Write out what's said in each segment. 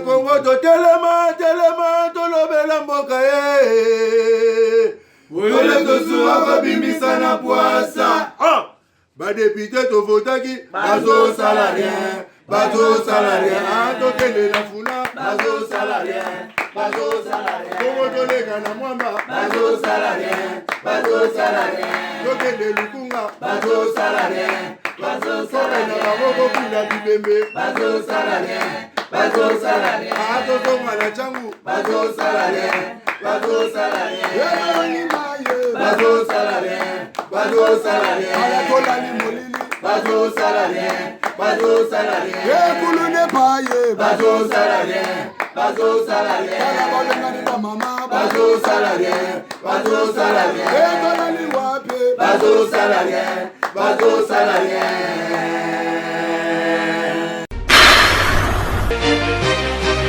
Congo to telema tolobela mboka ye. Wole to suwa babimisa na poasa. Ba député to votaki bazo salarien. Bazo salarien, to kende na funa bazo salarien. Bazo salarien. Congo to lega na mwamba bazo salarien. Bazo salarien. To kende lukunga bazo salarien. Bazo salarien. Na baboko kula bibembe bazo salarien. Bazo salarien. Ato mwana changu bazo salarien. Bazo salarien. Bazo salarien. Bazo salarien. Ayatola ni molili bazo salarien. Bazo salarien. Kulune paye bazo salarien. Bazo salarien. Kalabalengani na mama bazo salarien. Bazo salarien. Tola ni wapi bazo salarien. Bazo salarien.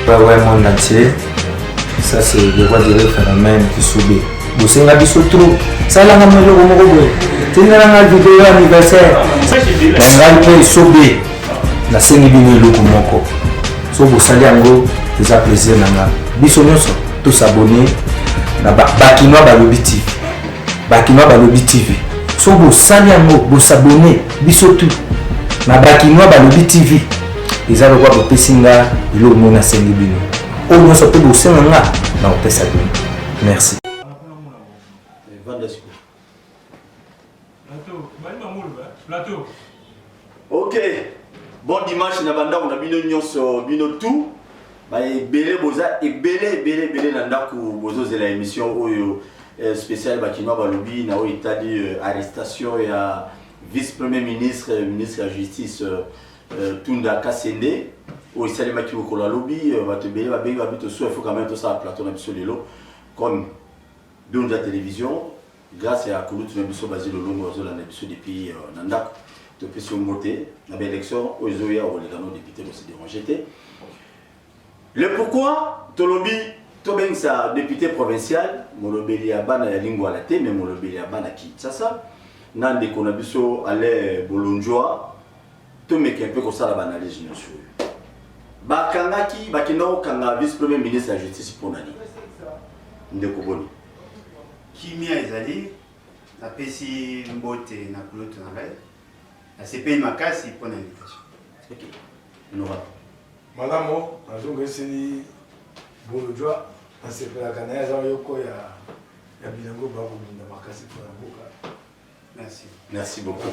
Ouais, monde entier, ça c'est le roi du phénomène qui subit. Vous savez, la biso trop. Ça là, on a le mot. C'est une vidéo anniversaire. On a subir. La scène est bien le kumoko. So vous savez en gros, c'est un plaisir nanga. Biso nyonso, tous s'abonner. Na Bakinois Balobi TV. Bakinois Balobi TV. So vous savez en gros, vous s'abonner. Biso tout. Na Bakinois Balobi TV. Les gens voient que Pessinga, il a au Sengi. Au moins, ça peut bosser là. Non, ça. Merci. Ok. Bon dimanche, on a bino tout. Belé boza et belé nanda ku bozo de la émission spéciale Bakinois Balobi na Italie arrestation et vice-premier ministre de la justice Tunda Kasende au Salima qui vous la lobby va te béler va bien va te souhaiter faut quand même tout ça plateau na biso lelo comme dans la télévision grâce à Koulut na biso basé le long ozo la na biso depuis nanda te question monter la belle élection ozo ya o les députés aussi dérangé le pourquoi to lobby to ben sa député provincial mon lobby ya bana ya lingua la té mais mon lobby ya bana qui ça nande ko na biso aller bolonjoa tout mais un peu comme ça la banalise bien sûr. Bakangaki bakino kanga vice-premier ministre de la justice pour nani. Ndeko boni. Kimia ezali na pesi mbote na kuloto na ngai. Na CPI makasi pour l'invitation. OK. Nora. Malamo azonga esili bolojwa na sepela kana ya yoko ya bilango ba kubunda makasi pour la boka. Merci. Merci beaucoup.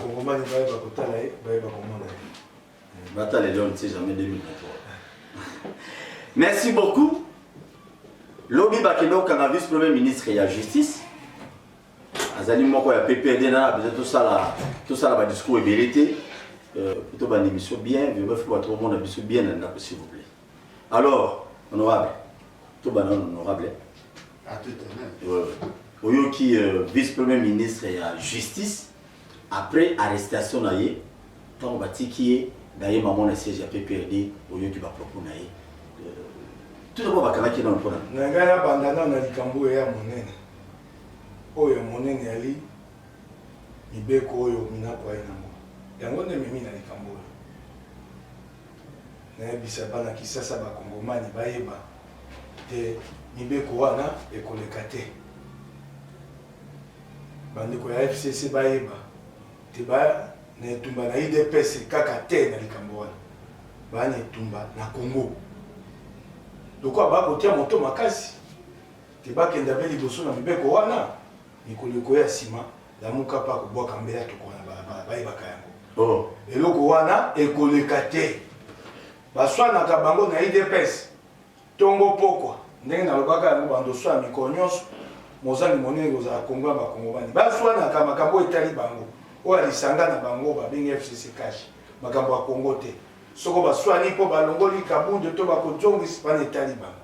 Merci beaucoup. Lobby Bakeno Kanga vice-premier ministre et la justice. Azali moko ya PPRD na tout ça la discours et vérité. Plutôt une émission bien, je veux faire tout le monde bien s'il vous plaît. Alors, honorable. Tout honorable. À tout à l'heure. Oyo qui vice-premier ministre et la justice après arrestation naie tant bati qui est d'ailleurs maman na siège à PPRD oyo qui va proposer tout d'abord bakana qui dans le programme ngaya bandana na likambo ya monene oyo monene ali ibeko oyo mina kwa yango yango ne mimi na likambo na bisa bana kisasa ba kongomani bayeba te ibeko wana ekolekate bandiko ya FCC bayeba teba ne tumba na IDPS kaka te na likambo wana ba ne tumba na Congo lokwa ba kotia moto makasi teba kenda beli boso na mibeko wana nikoliko ya sima la muka pa ko boka mbela to kona bayeba kayango eloko wana ekoleka te baswana ka bango na IDPS tongo pokwa ndenge na lobaka yango bando swa mikonyos mozali monene za Kongo ba Kongo bani baswana ka makambo etali bango o alisanga na bango ba bingi FCC cash makambo ya Kongo te soko baswani po balongoli kabude to ba kojongi sipane etali bango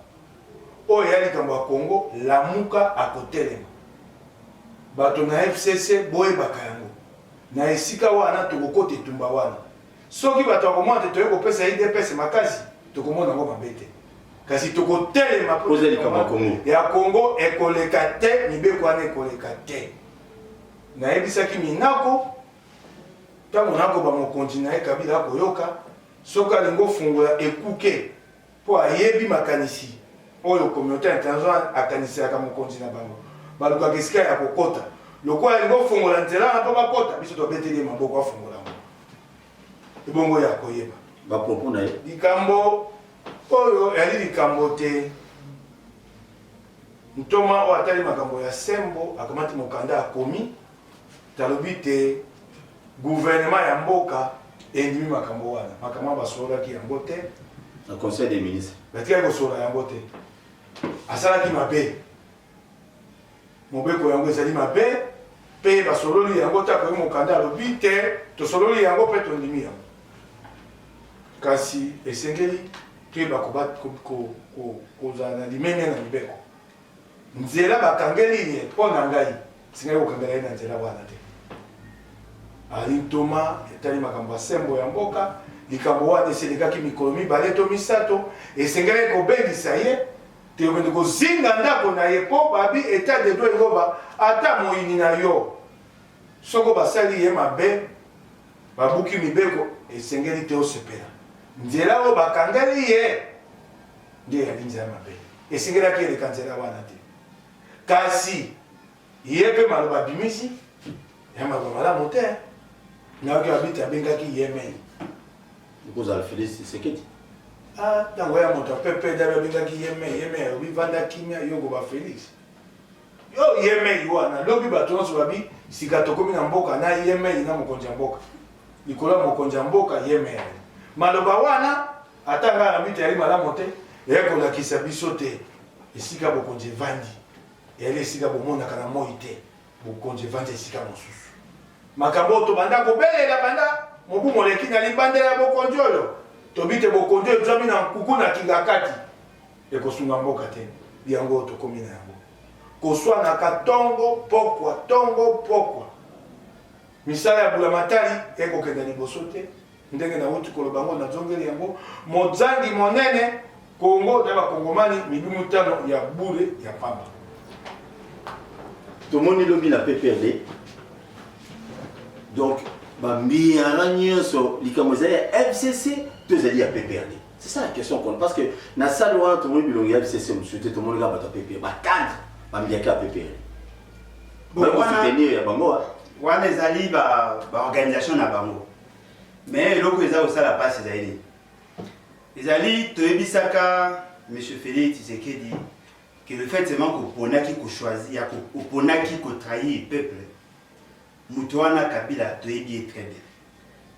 o yali kambo ya Kongo lamuka akotelema bato na FCC boye bakayango na esika wana tokokote tumba wana soki bato akomona te toyeko pesa IDPS makasi tokomona ngo mabete kasi tokotelema poser likambo Kongo ya Kongo ekoleka te mibeko wana ekoleka te na ebisaki minako tango nako ba mokonzi na Kabila koyoka soka lingo fungola ekuke pour ayebi makanisi oyo communauté internationale akanisaka mokonzi na bango baluka kesika ya kokota lokola ngo fongola nzela na pa bakota biso to beteli maboko afongola ngo ebongo ya koyeba ba propos na ye likambo oyo yali likambo te ntoma o atali makambo ya sembo akamati mokanda akomi talobi te gouvernement ya mboka endimi makambo wana makambo basolaki yango te na conseil des ministres batikali kosola yango te asalaki mabe mobeko yango ezali mabe mpe basololi yango te akoki mokanda alobi te tosololi yango mpe tondimi yango kasi esengeli toyeba kozala na limene na mibeko nzela bakangeli ye mpo na ngai singeli kokangela ye na nzela wana te ali ntoma etali makambo ya sembo ya mboka likambo wana eselekaki mikolo mibale to misato esengeli kobengisa ye te okende kozinga ndako na ye mpo babi etat de droit eloba ata moyini na yo soko basali ye mabe babuki mibeko esengeli te osepela nzela oyo bakangeli ye nde yali nzela mabe esengelaki eleka nzela wana te kasi ye mpe maloba abimisi ya maloba malamu te nayoki abiti abengaki ye mei kozala Félix Tshisekedi ntango ya moto apepe dabi abengaki ye mei alobi vanda kimia yoko ba Félix yo ye mei wana lobi bato nyonso babi sika tokomi na mboka na ye mei na mokonzi ya mboka likolo ya mokonzi ya mboka ye mei maloba wana ata ngai nabiti yali malamu te ekolakisa biso te esika bokonzi evandi eyali esika bomonaka na moi te bokonzi evandi esika mosusu makambo oyo tobanda kobelela banda mobu moleki na libandela ya bokonzi oyo tobi te bokonzi oyo ezwami na nkuku na kingakati ekosunga mboka te yango oyo tokomi na yango koswanaka tongo pokwa misala ya bulamatari ekokenda liboso te ndenge na wuti koloba ngo nazongeli yango mozangi monene Kongo na bakongomani mibimu tano ya bure ya pamba tomoni lobi na PPRD donc bambiara nyonso likambo ezali ya FCC to ezali ya PPRD. C'est ça la question qu'on parce que na salle wana tomoni bilongi ya FCC mosusu te tomoni kaka bato ya PPRD bakadre bambiaki ya PPRD bakosoutenir ya bango wana ezali baorganisation na bango mais eloko eza kosala mpasi ezali ezali toyebisaka M. Félix Tshisekedi que le fait seulement koponaki kochoisir koponaki kotrahir peuple mutu wana Kabila toyebi ye très bien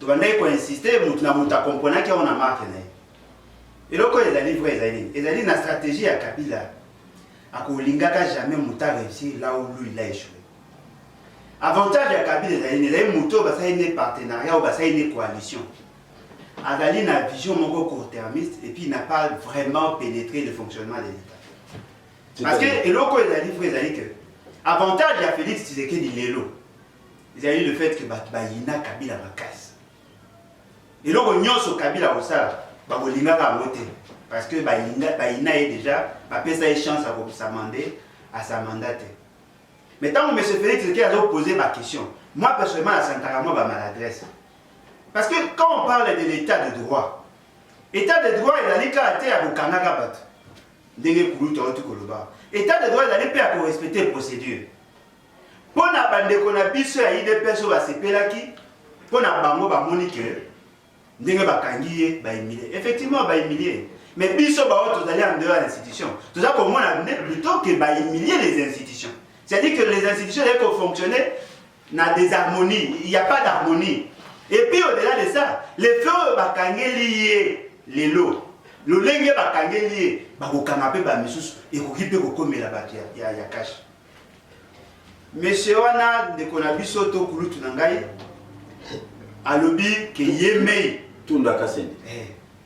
tobandaki koinsister mutu na mutu akomponaki awo na marke na ye eloko ezali vrai ezali na stratégie ya Kabila akolingaka jamais mutu aréussir là où lui il a échoué avantage ya Kabila ezali mutu oyo basali ne partenariat oyo basali ne coalition azali na vision moko court-termiste et puis il n'a pas vraiment pénétré le fonctionnement de l'État. Parce que eloko ezali vrai ezali que avantage ya Félix Tshisekedi lelo ezali le fait que bayina Kabila makasi eloko nyonso Kabila osala bakolingaka yango te parce que bayina ye déjà bapesa ye chance à sa mandat te. Mais tant que M. Félix Tshisekedi a posé ma question, moi personnellement la sentaka moi maladresse. Parce que quand on parle de l'état de droit, l'état de droit il a dit qu'à terre au Canada bat. Ndenge kuluta otu koloba. État de droit il a dit pas pour respecter procédure. Pour na bande ko na biso ya IDPS ba sepelaki, pour na bango ba monique ndenge bakangiye ba humilier. Effectivement ba humilier. Mais biso ba autres aller en dehors de l'institution. Tout ça pour moi plutôt que ba humilier les institutions. C'est-à-dire que les institutions doivent fonctionner dans des harmonies, il n'y a pas d'harmonie. Et puis au-delà de ça, les feux bakangeli les lots. Le lenge bakangeli bakokanga pe ba misusu ekokipe kokomela bato ya cash. Monsieur wana de konabiso to kulutu na ngai alobi ke yemei tunda kasende.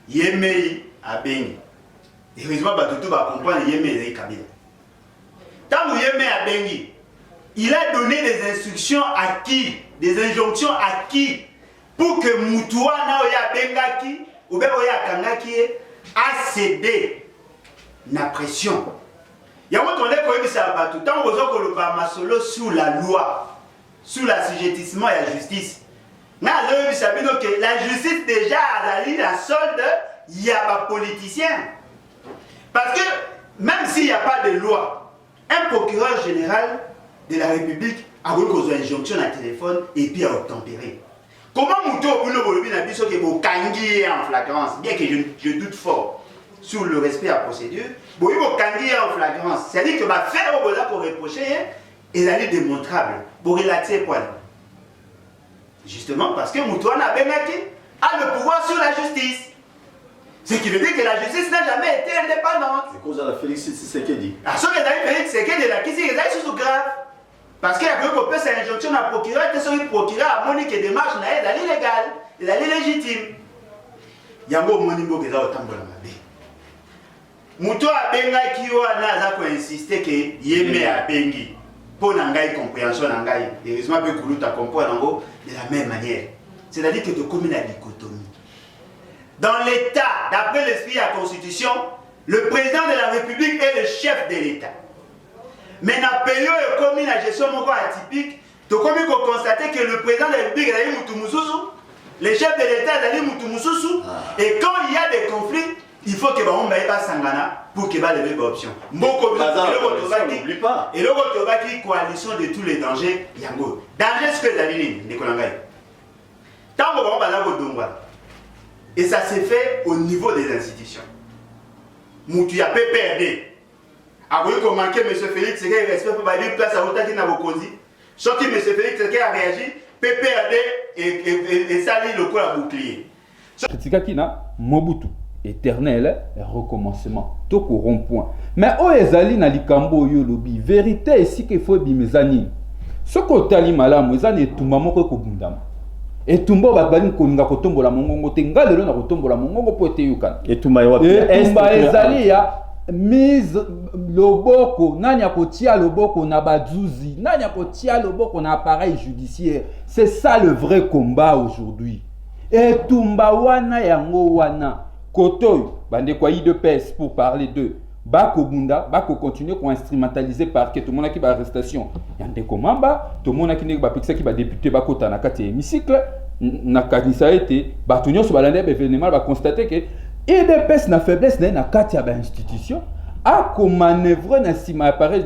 Yemei abengi. Heureusement bato to ba comprendre yemei Kabila. Tant yemei abengi, il a donné des instructions à qui, des injonctions à qui pour que Moutoua Oya Bengaki ou Oya Kangaki a cédé la pression. Il y a un moment où ça va tout le temps, on sous la loi, sous l'assujettissement et la justice. Mais la justice déjà a la solde, il y a des politiciens. même s'il n'y a pas de loi, un procureur général de la République a eu une injonction à téléphone et puis à obtempérer. Comment Mouto Bolobi n'a dit que vous kangi en flagrance, bien que je doute fort sur le respect à la procédure, vous kangi en flagrance, c'est-à-dire que ma faire au bout pour reprocher, il est démontrable, pour relater quoi. Justement parce que Mouto a le pouvoir sur la justice. Ce qui veut dire que la justice n'a jamais été indépendante. C'est cause de la Félix Tshisekedi. À ce que Félix Tshisekedi la qui est sous grave. Parce qu'il y a eu une injonction à procureur, que ce procureur a montré que les démarches sont illégales, il est légitime. Il y a un monimbo qui est au tambour. Mouto a benga qui a insisté que yeme a bengi pour n'angai compréhension n'angai. Heureusement que Koulouta comprend de la même manière. C'est-à-dire que tu communes la dichotomie. Dans l'État, d'après l'esprit de la Constitution, le président de la République est le chef de l'État. Mais dans le pays où il y a une gestion atypique, tu as constaté que le président de la République est Moutoumoussousou, le chef de l'État est Moutoumoussousou, et quand il y a des conflits, il faut que l'on mette Sangana pour qu'il y ait des options. Et le coalition de tous les dangers, Yango. Danger, ce que les amis, Nicolangaï. Tant qu'on va là, et ça s'est fait au niveau des institutions. Moutou a PPRD. Avant qu'on manquait M. Félix, c'est qu'il respect pour la place à Otaki Nabokondi. Sauf que M. Félix a réagi, PPRD et sali le coup à bouclier. Critique qui n'a Mobutu, éternel recommencement, tout au rond-point. Mais où est Zali na likambo yo lobby, vérité ici qu'il faut bimezani. Ce que tali malamu, ezani tumamo ko kubundama. Et tumbo babali koninga kotombola mongongo tenga lelo na kotombola mongongo po ete yukan. Et tumba ezali ya mise loboko nani akotia loboko na bazuzi nani akotia loboko na appareil judiciaire. C'est ça le vrai combat aujourd'hui. Et tumba wana yango wana kotoy bande kwa IDPS pour parler d'eux. Bako bunda, bako continuer qu'on instrumentaliser par que tout le monde qui va arrestation. Yande komamba, tout le monde qui n'est pas pixé qui va député bako tanakati hémicycle, na kanisa été, batunyo sur balande événement va constater que IDPS na faiblesse na kati ya ba institution a comme manœuvre na sima appareil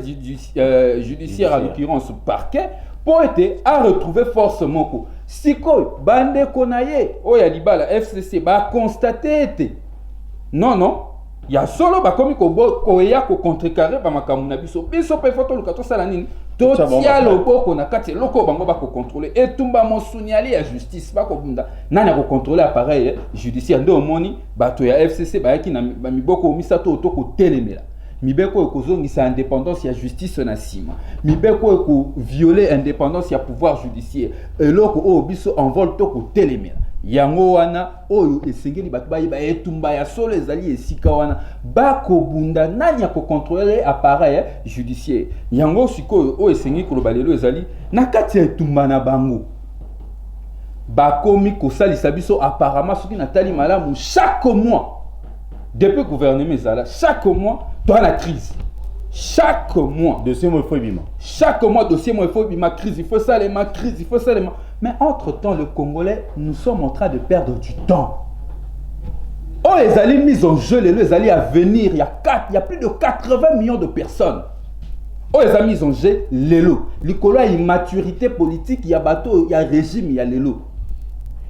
judiciaire en l'occurrence parquet pour être à retrouver force moko. Siko bande konaye oya libala FCC ba constater été. Non. Il y a solo bakomi ko ya ko contrecarrer ba makamu na biso pe photo lukato sala nini to tia loboko na kati loko bango ba ko contrôler et tumba mon signalé à justice ba ko bunda nana ko contrôler appareil judiciaire ndo moni bato ya FCC ba yaki na miboko misato to ko telemela mibeko ekozongisa indépendance ya justice na sima mibeko eko violer indépendance ya pouvoir judiciaire eloko o biso envol to ko telemela yango wana oyo esengeli bato bayiba etumba ya solo ezali esika wana bako bunda nani ko contrôler appareil judiciaire yango sikoyo oyo esengeli koloba lelo ezali na kati ya etumba na bango bakomi kosalisa biso apparemment soki natali malamu chaque mois depuis gouvernement ezala chaque mois dans la crise. Chaque mois, dossier moi il faut bima. Chaque mois, dossier moi il faut bima crise, il faut ça les ma crise, il faut ça les ma. Mais entre-temps, le Congolais, nous sommes en train de perdre du temps. Oh, les alliés mis en jeu, les alliés à venir, il y a plus de 80 millions de personnes. Oh, les amis, ils ont jeu, l'élo. L'écolo a une maturité politique, il y a bateau, il y a régime, il y a l'élo.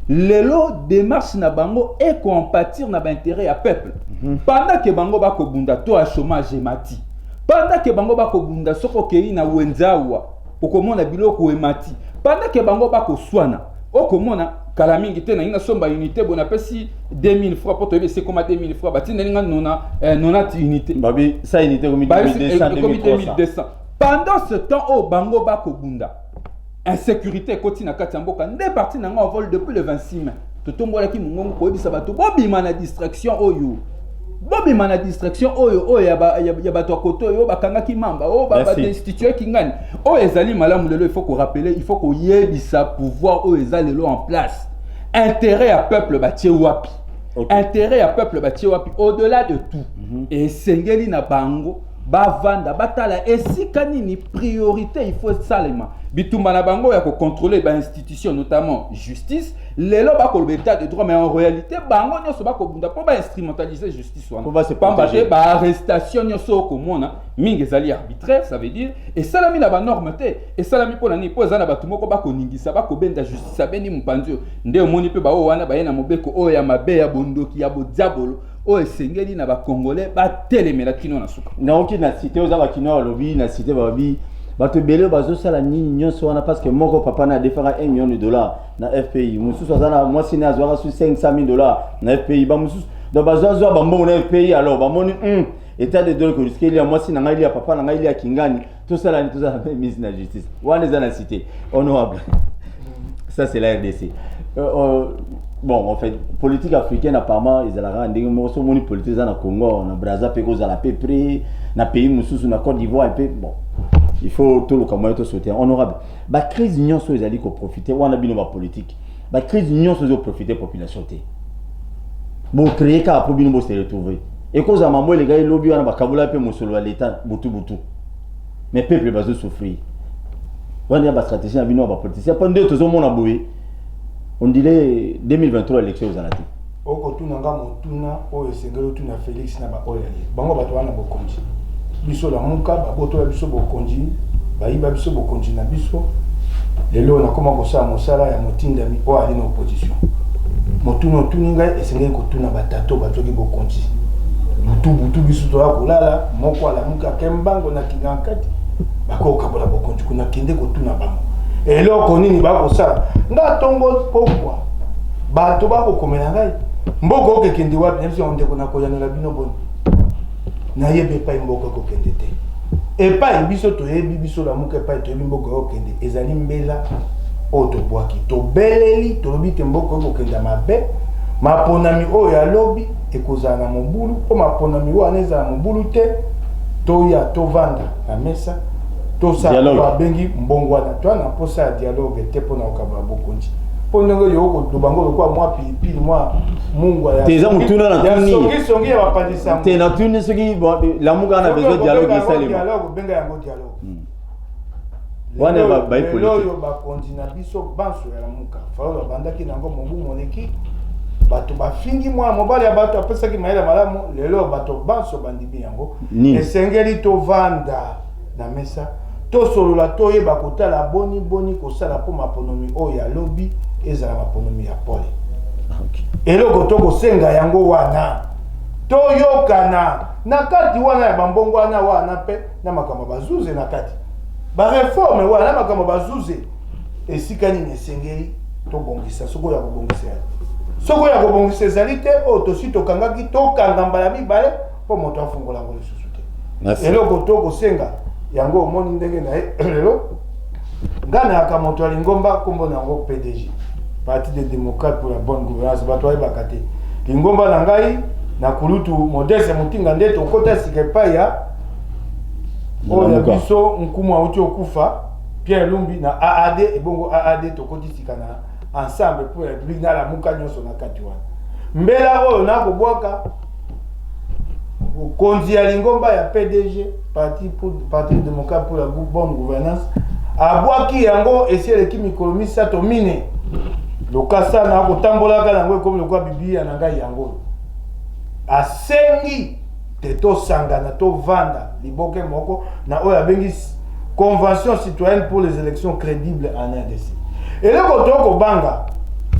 L'élo démarche na bango et qu'on pâtir na intérêt à peuple. Pendant que bango ba ko bunda to a chômage mati. Pendant que bango ba ko bunda soko kei na wenzawa okomona biloko emati. Pendant que bango ba ko swana okomona kala mingi te na ina somba unité bona pesi 2000 francs pour te c'est comme 2000 francs bati ninga nona 90 unité. Babi ça unité comme 2200. Pendant ce temps au bango ba ko bunda insécurité koti na kati mboka ndé parti na nga en vol depuis le 26 mai. Totombola ki mungongo ko ebisa bato bobima na distraction oyo. Bobima na distraction oyo ya bato koto oyo bakanga ki mamba o ba destituer ki ngani. O ezali malamu lelo il faut qu'on rappeler, il faut qu'on yebisa pouvoir o ezali lelo en place. Intérêt à peuple batie wapi. Okay. Intérêt à peuple batie wapi au-delà de tout. Et sengeli na bango bavanda batala esika nini priorité il faut salema bitumba na bango ya ko contrôler ba institution notamment justice lelo ba ko l'état de droit mais en réalité bango nyoso ba ko bunda po ba instrumentaliser justice wana va se pas ba arrestation nyoso ko mona mingi ezali arbitraire ça veut dire et salami na ba norme te et salami pona ni po ezana batu moko ba ko ningisa ba ko benda justice abeni mpanzio nde omoni pe ba o wana ba yena mobeko o ya mabe ya bondoki ya bo diabolo o esengeli na ba congolais ba telemela kino na suka na oki na cité oza ba kino lobby na cité ba bi bato bele bazo sala nini nyonso wana parce que moko papa na defara 1 million de dollars na FPI mususu azana mwasi na azwaka su 500,000 dollars na FPI ba mususu do bazo ba mbongo na FPI alors ba moni état de droit que risque il y a mwasi na ngai ya papa na ngai ya kingani tout ça là tout ça mise na justice wana za na cité honorable ça c'est la RDC bon en fait politique africaine apparemment ils allaient rendre morceau moni politique na Congo na Brazzaville cause à la peu près na pays mususu na Côte d'Ivoire et puis bon il faut tout le comment tout sauter honorable ba crise union so ezali ko profiter wana bino ba politique ba crise union so profiter population té bon créer ka pour bino bo se retrouver et cause à maman les gars lobby wana ba kabula pe musolo à l'état butu mais peuple va souffrir wana ba stratégie na bino ba politique pendant deux ans mon aboyé on dirait 2023 élection aux alati oko tunanga motuna o esengelo tuna Félix na ba oyali bango bato wana bokonji biso la muka baboto la biso bokonji bayiba biso bokonji na biso lelo na koma kosala mosala ya motindami o ali na opposition motuno tuninga esengeli kotuna batato batoki bokonji butu biso to akolala moko ala muka kembango na kingankati bakoka bola bokonji kuna kende kotuna bango eloko nini bakosala nga tongo pokwa bato bakokomela ngai mboko okekende wapi nabisi ondeko na koyanela bino boni na yebe pa mboko kokende te epai biso toyebi biso la muka epai toyebi mboko kokende ezali mbela oto bwaki to beleli tolobi te mboko kokende mabe maponami oyo ya lobi ekozala na mobulu po maponami wana ezala na mobulu te toya tovanda na mesa tosala babengi mbongwana to na posa ya dialogue te pona okabala bokonji pondongo yoko dubango lokwa mwa pilipili mwa mungwa ya teza mutuna na tuni songi ya bapandisa te na tuni soki la muga na besoin dialogue isalema dialogue benga yango dialogue wana ba politique loyo bakonji na biso banso ya la muka falo bandaki nango mobu moneki bato bafingi mwa mobali ya bato apesaki mayela malamu lelo bato banso bandimi yango esengeli tovanda na mesa to solola to yeba kotala boni kosala po maponomi o ya lobby ezala maponomi ya pole eloko to kosenga yango wana to yokana na kati wana ya bambongo wana pe na makambo bazuze na kati ba reforme wana na makambo bazuze esika nini esengeli to bongisa soko ya kobongisa soko ya kobongisa ezali te o to si to kangaki to kanga mbala mibale po moto afungola ngo lisusu te eloko to kosenga yango moni ndenge na lelo ngana akamoto alingomba kombo nango PDG Parti des démocrates pour la bonne gouvernance bato ay bakate lingomba na ngai na kulutu modeste mutinga ndeto kota sikepa ya o ya biso nkumu auti okufa Pierre Lumbi na AAD ebongo AAD to koti sikana ensemble pour la République na la muka nyonso na kati wana mbela oyo na kobwaka konzi ya lingomba ya PDG Parti démocrate pour la bonne gouvernance abwaki yango esieleki mikolo misato mine lokasa na kotambolaka nango ekomi lokwa biblia na ngai yango asengi te tosangana tovanda liboke moko na oyo abengi convention citoyenne pour les élections crédibles en RDC eloko tokobanga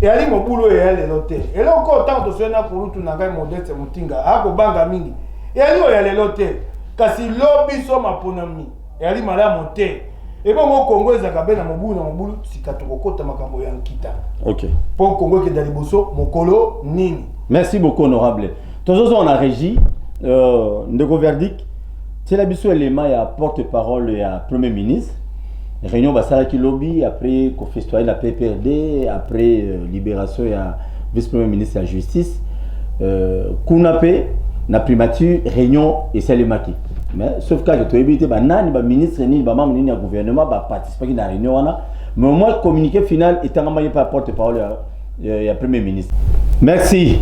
eyali mobulu oyo ya lelo te eloko otango tosoyena kulutu na ngai modeste mutinga akobanga mingi eyali oyo ya lelo te kasi lobi so maponomi eyali malamu te ebongo Congo ezaka be na mobulu sika tokokota makambo ya nkita OK pour Congo ke daliboso mokolo nini. Merci beaucoup honorable toujours on a régi ndeko verdict c'est la biso élément ya porte-parole ya premier ministre réunion basala ki lobby après ko festoyer la PPRD après libération ya vice premier ministre de la justice kunape na primature réunion et salemaki mais sauf que tu éviter ba nani ba ministre ni ba membre ni ya gouvernement ba participer na réunion wana mais au moins communiqué final étant envoyé par porte-parole ya premier ministre. Merci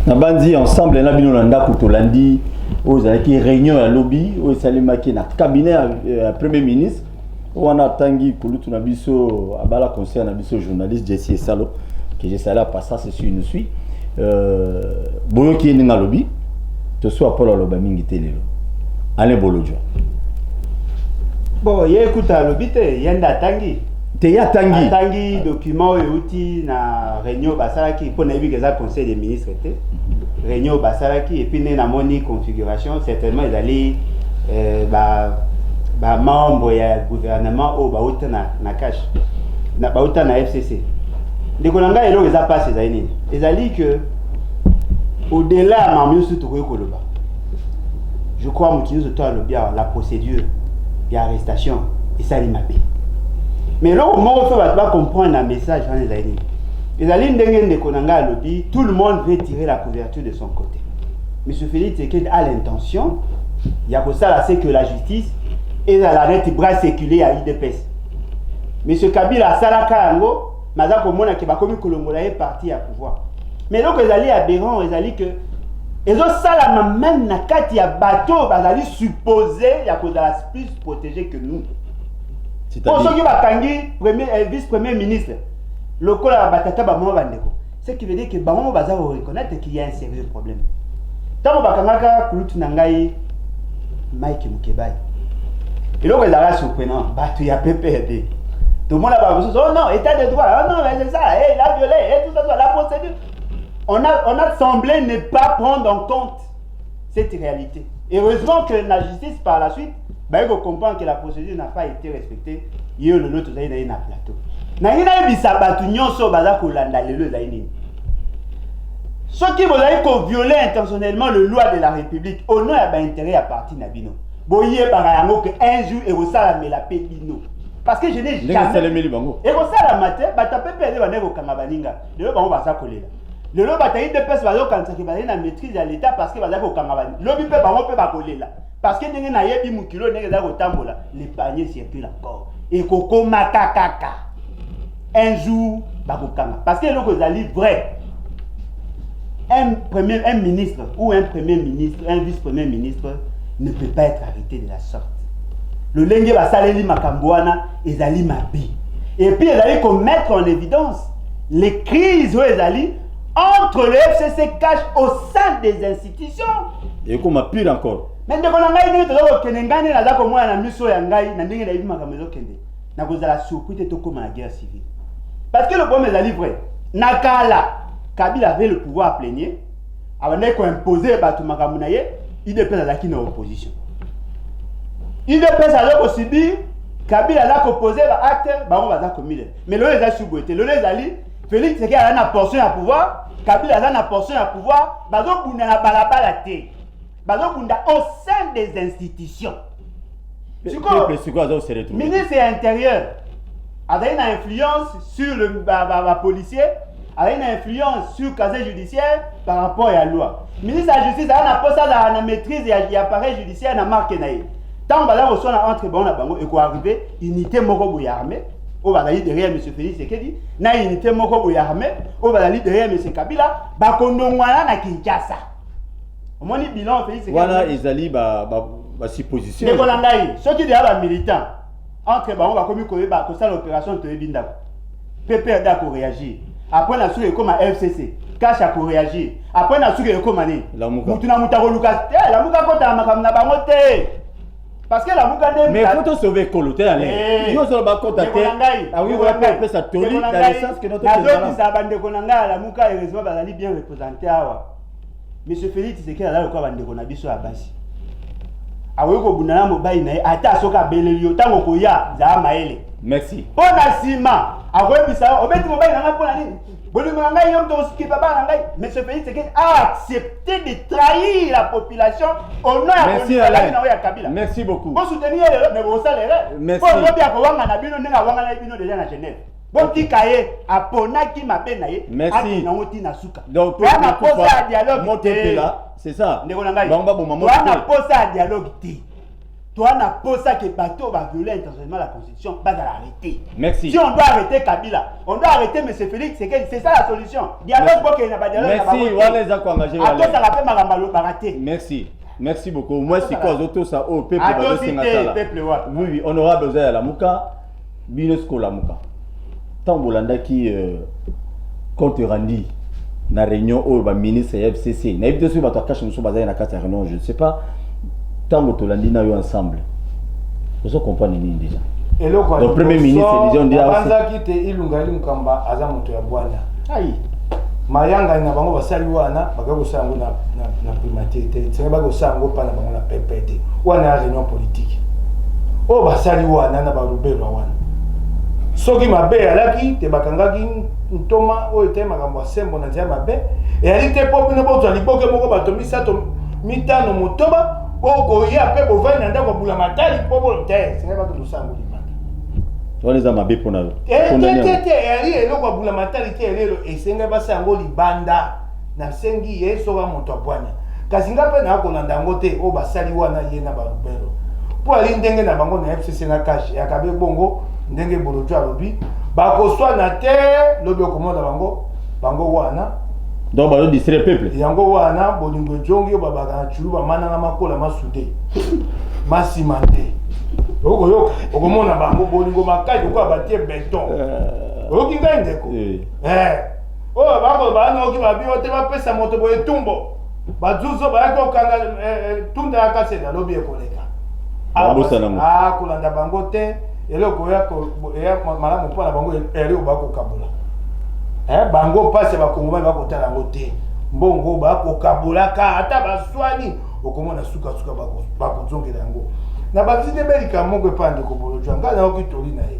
Nabandi ensemble na bino landa kutolandi aux qui réunion à lobby au salimaki na cabinet premier ministre on a tangi kulutu na biso abala conseil na biso journaliste Jessie Salo que j'ai salé à passer c'est sur une suite boyo qui est na lobby to so apolo loba mingi telelo ale bolojo bon ye écoute lobby te yenda tangi te ya tangi tangi document euti na réunion basalaki pour na biso que conseil des ministres te réunion basalaki et puis na moni configuration certainement ils allaient membre ya gouvernement au bauta na cash na bauta na FCC ndeko nanga elo eza passe za nini ezali que au-delà mamio surtout koloba je crois mutinizo to alobia la procédure ya arrestation et ça li mabé mais là au moment où va comprendre un message dans les années ezali ndenge ndeko nanga alobi tout le monde veut tirer la couverture de son côté. Monsieur Félix Tshisekedi a l'intention il y a pour ça c'est que la justice est à la net bras séculé à IDPS. Monsieur Kabila salaka yango maza komona ke bakomi kolongola est parti à pouvoir. Mais donc ezali aberrant ezali que ezo sala même na kati ya bateau bazali supposé ya kozala plus protégé que nous. Pour ceux qui bakangi vice-premier ministre lokola batata ba mwa bandeko. Ce qui veut dire que bango baza reconnaître qu'il y a un sérieux problème. Tant bakangaka kulutu na ngai Mike Mukebai. Et donc, il a surprenant, il y a PPD. Tout le monde a dit, oh non, état de droit, oh non, c'est ça, il a violé, et tout ça, la procédure. On a semblé ne pas prendre en compte cette réalité. Heureusement que la justice, par la suite, il faut comprendre que la procédure n'a pas été respectée. Il y a eu le autre, il y a eu un plateau. Il y a eu ceux qui veulent violer intentionnellement le loi de la République, au nom de l'intérêt à partir de Nabino. Boye barayango que un jour et au sala me la pébino parce que je n'ai jamais et au sala matin bata pépé ba nego kanga baninga le bango ba sakolela le lo bata ide pesa ba zo kanisa ke ba na maîtrise ya l'état parce que ba za ko kanga bani lobi pe bango pe ba kolela parce que ndenge na yebi mukilo ndenge za ko tambola les paniers circulent encore et koko makakaka un jour ba ko kanga parce que loko zali vrai un ministre ou un premier ministre un vice-premier ministre ne peut pas être arrêté de la sorte. Le lengue va saleli makambouana ezali mabi. Et puis ezali qu'on mettre en évidence les crises où ezali entre le FCC cache au sein des institutions. Et comme pire encore. Mais ndeko na ngai ndeko toko kenengane na zako mwana na miso ya ngai na ndenge na yibi makamezo kende. Na kozala surprise to comme la guerre civile. Parce que le problème ezali vrai. Nakala Kabila avait le pouvoir à plénier. Avant qu'on imposer batu makamunaye. Il dépend de la qui est en opposition. Il dépend de la qui subit, Kabila a opposé l'acte, on va commis. Mais le les sous-boité, le les ali, Félix Tshisekedi a une portion à pouvoir, Kabila a une portion à pouvoir, bazo bunda na balabala te. Bazo bunda au sein des institutions. Ministre de l'Intérieur a une influence sur le policier, a une influence sur le casier judiciaire par rapport à la loi. Le ministre de la Justice a une poste à la maîtrise et l'appareil judiciaire à marque naïe. Tant que vous avez entre bon et qu'on arrive, unité moko armée, on va aller derrière M. Félix Tshisekedi, na unité moko armée, on va aller derrière M. Kabila, bakondongwana na Kinshasa. Au moins le bilan Félix Tshisekedi. Voilà, Ezali ba supposition. Les Hollandais, ceux qui sont militants, entre on va comme que ça l'opération de Binda. PPR d'accord réagir. Après la souris comme à FCC, cache à réagir. Après la souris comme année. La mouka. Mutuna mutaro Lucas. La mouka kota makamna bangote. Parce que la mouka ne. Mais faut sauver Kolote allez. Yo sur ba kota te. Ah oui, on appelle ça toli dans le sens que notre président. Ça bande konanga la mouka heureusement bazali bien représenté awa. Monsieur Félix Tshisekedi a là quoi bande konabiso à basi. Awe ko bunana mobai na ata soka belelio tango ko ya za maele. Merci. Pona sima, awe bisa obeti mobai na pona nini? Bolima ngai yom to skipa ba ngai. Monsieur Félix Tshisekedi a accepté de trahir la population au nom de Kabila. Merci beaucoup. Pour soutenir les mais vous savez merci. Pour lobi akowanga na bino ndinga wanga na bino déjà na Genève. Bon tikaye apona ki mabe na ye. Merci. Na ngoti na suka. Donc on a posé un dialogue. Monter là, c'est ça. Ndeko ngai. On a posé un dialogue ti. Toi, on a posé ça que bateau va violer intentionnellement la Constitution, va l'arrêter. Merci. Si on doit arrêter Kabila, on doit arrêter M. Félix, c'est ça la solution. Dialogue pour qu'il n'y ait pas de dialogue. Merci, on a engagé. Ça rappelle Marambalo baraté. Merci. Merci beaucoup. Moi, c'est quoi auto ça au peuple peuple oui, honorable Zaya Lamuka, Binosco Lamuka. Tant Bolanda qui compte rendu na réunion au ministre FCC. Na évité sur votre cache monsieur Bazaya na carte réunion, je ne sais pas. Tant que Tolandi na eu ensemble. Vous comprenez déjà. Et le premier ministre déjà on dit Banza qui te ilungali mukamba aza moto ya bwana. Aïe. Mayanga na bango basali wana bako sango na primatirité. C'est bako sango pa na bango na PPD. Wana réunion politique. O basali wana na barubelo wana. Soki mabe alaki te bakangaki ntoma o ete makambo sembo na nzia mabe e ali te popi ne bozo liboke moko bato misato mitano motoba o ya pe bovai na ndako bula matali popo te c'est pas que nous sango limanda on les a mabe pona te ali eloko bula matali te lelo esenga basango libanda na sengi yeso wa moto abwanya kasi ngape na kolanda ngo te o basali wana ye na barubelo po ali ndenge na bango na FCC na cash ya kabe bongo ndenge bolojo alobi bakoswa na te lobi okomonda bango wana donc balo distraire peuple yango wana bolingo jongi yo babaka na chulu bamana na makola masude masimante okoyoka okomona bango bolingo makadi ko abatie beton oyoki ngai ndeko oyo bako bana oki babio te bapesa moto boye tumbo bazuzo bayaki okanga tunda ya kaseda lobi ekoleka kolanda bango te eloko ya malamu mpona bango eri bakokabula bango pase bakongomani bakotala yango te mbongo bakokabulaka ata baswani okomona suka bakozongela yango na bakisite belika moko epande kobolojwa ngai nayoki toli na ye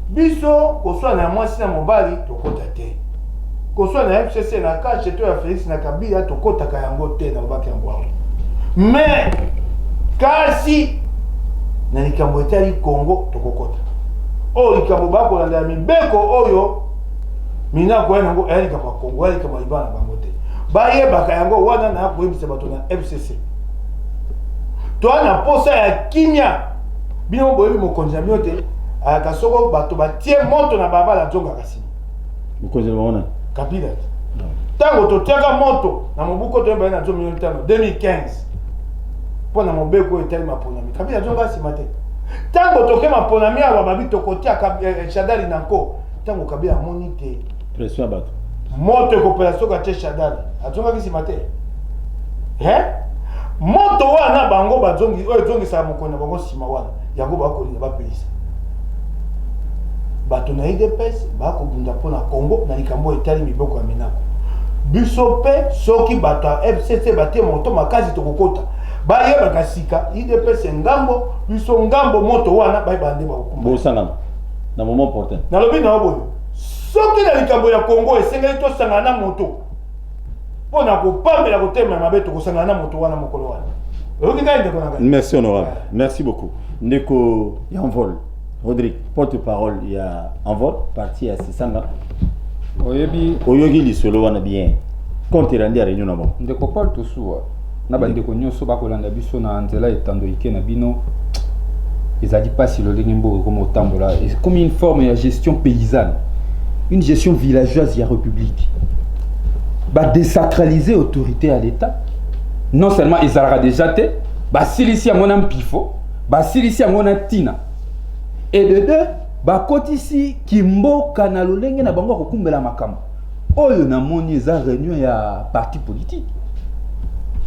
biso koswana ya mwasi na mobali tokota te koswana ya FCC na kashe to ya Félix na Kabila tokotaka yango te na lobaki yango awa mais kasi na likambo etali Congo tokokota oyo likambo bakolanda ya mibeko oyo mina koya nango likambo ya Congo likambo ya libana bango te bayebaka yango wana na koyebisa bato na FCC toa na posa ya kimia bino boyebi mokonzi na bino te ayaka soko bato batie moto na babala tongaka nsima mokonzi baona Kabila ntango totiaka moto na mobuko toyebali na 2015 mpo na mobeko oyo etali maponami Kabila zonga nsima te ntango toke maponami awa babi tokotia Shadali na nko ntango Kabila amoni te pression bato moto ekopela soki atie Shadali azongaki nsima te moto wana bango bazongi oyo ezongisaka mokoni na bango nsima wana yango bakolinga bapelisa bato na IDPS bakobunda mpo na Congo na likambo etali miboko ya minako biso mpe soki bato ya FCC batie moto makasi tokokota bayebaka sika IDPS ngambo biso ngambo moto wana bayebande bakokumba bosangana na moment opportun nalobi na oboyo soki na likambo ya Congo esengeli tosangana na moto mpo na kopambela kotema ya mabe tokosangana na moto wana mokolo wana oyoki ngai ndeko na ngai. Merci honorable, merci beaucoup ndeko ya Envol Rodrigue, porte-parole il y a Envol parti à Sisanga oyoki lisolo wana bien compte rendu à réunion na bango ndeko Paul Tosuwa na bandeko nyonso bakolanda biso na nzela etando ike na bino ezali pasi lolenge mbo comme otambola comme une forme de gestion paysanne, une gestion villageoise ya république ba désacraliser autorité à l'état non seulement ezalaka déjà te basilisi yango na mpifo basilisi yango na tina et de deux bakotisi kimboka na lolenge na bango kokumbela makambo oyo na moni eza réunion ya parti politique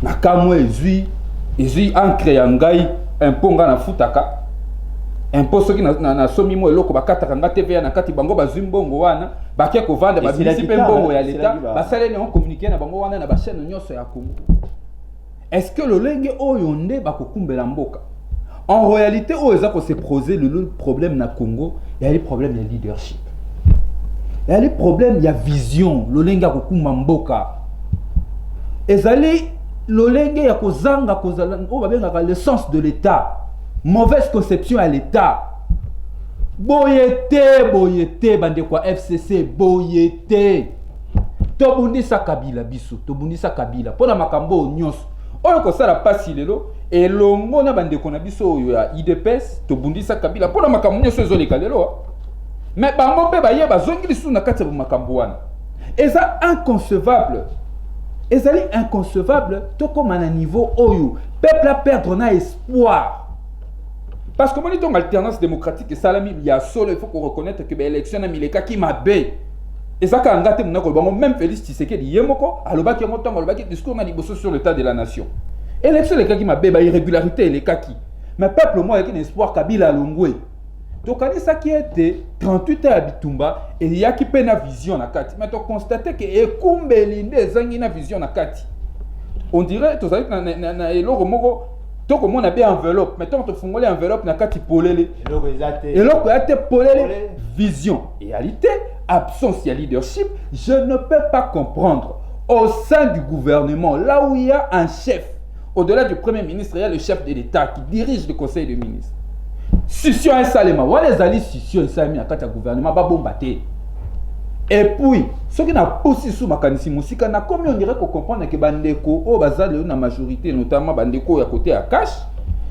na kamwe ezui ancre ya ngai imponga na futaka impo soki na somi mo eloko bakataka nga TVA na kati bango bazwi mbongo wana bakia kovanda babisi pe mbongo ya leta basaleli en communiquer na bango wana na ba chaîne nyonso ya Congo. Est-ce que lolenge oyo nde bakokumbela mboka en réalité oyo eza ko se poser le problème na Congo il y a les problèmes de leadership, il y a les problèmes ya vision lolenge akokumba mboka ezali lolenge ya kozanga kozala o babengaka le sens de l'état, mauvaise conception à l'état. Boyete bande kwa FCC boyete tobundisa Kabila biso tobundisa Kabila pona makambo nyonso oyo ko sala pasi lelo et longo na bandeko na biso oyo ya IDPS to bundisa Kabila pona makambo nyoso ezoleka lelo mais bango mpe baye bazongi lisusu na kati ya makambo wana eza inconcevable ezali inconcevable to koma na niveau oyo peuple a perdre na espoir parce que moni ton alternance démocratique et salami il y a solo il faut qu'on reconnaître que l'élection na mileka ki mabe ezaka ngate mona ko bango même Félix Tshisekedi yemoko alobaki ngo tongo alobaki discours na liboso sur l'état de la nation élection les kaki mabe ba irrégularité les kaki mais peuple moi avec un espoir Kabila longwe donc quand ça qui était 38 ans à Bitumba et il y a qui peine na vision na kati mais tu constater que ekumbelinde zangi na vision na kati on dirait to ça na eloko moko to ko mona bien enveloppe mais to fungole enveloppe na kati polele eloko ate polele vision réalité absence de leadership je ne peux pas comprendre au sein du gouvernement là où il y a un chef au-delà du premier ministre il y a le chef de l'État qui dirige le conseil des ministres Scission et Salema, ou les alliés Scission et Salema, à quatre gouvernement, va bombarder. Et puis, ce qui n'a pas aussi sous ma canisi musique, na comme on dirait qu'on comprend que Bandeko, au bazar, la majorité, notamment Bandeko à côté à Cash,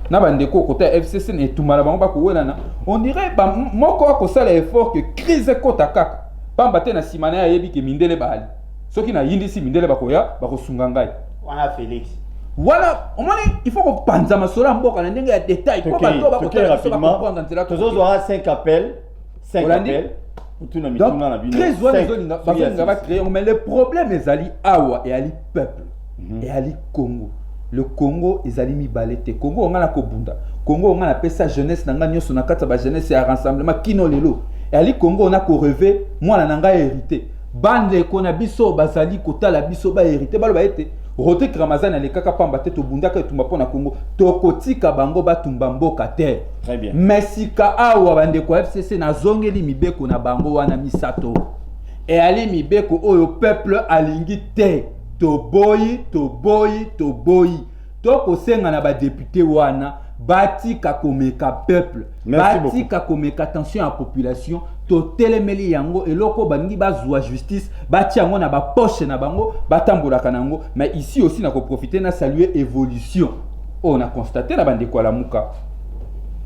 na Bandeko côté FCC et tout malabang ba kouena, on dirait bah moi quoi ça l'effort que crise kota kaka, pas battre na simane à yebi que mindele bahali. Ce qui n'a yindi si mindele bakoya, bako sungangai. On a Félix. Voilà, il faut qu'on pense à ma sola mboka na ndenge ya détail pour pas to ba ko comprendre dans cela. Tous aura 5 appels, 5 appels. Donc, très mais le problème est Ali Awa et Ali peuple et Ali Congo. Le Congo est Ali mi balete. Congo on a la kobunda. Congo on a la pesa jeunesse nanga nyoso na kata ba jeunesse et rassemblement kino lelo. Et Ali Congo on a ko rêver moi la nanga hérité. Bande ko na biso bazali kota la biso ba hérité balo ba été. Rote Ramazan ale kaka pamba te to bunda ka tumba pona Congo to kotika bango batumba mboka te. Très bien. Mesika awa bande ko FCC na zongeli mibeko na bango wana misato. Et ali mibeko oyo peuple alingi te to boyi. To kosenga na ba député wana batika komeka peuple. Batika komeka attention à population. To telemeli yango eloko bangi bazwa justice bati yango na ba poche na bango batambola kanango mais ici aussi na ko profiter na saluer évolution on a constaté na bande kwa la muka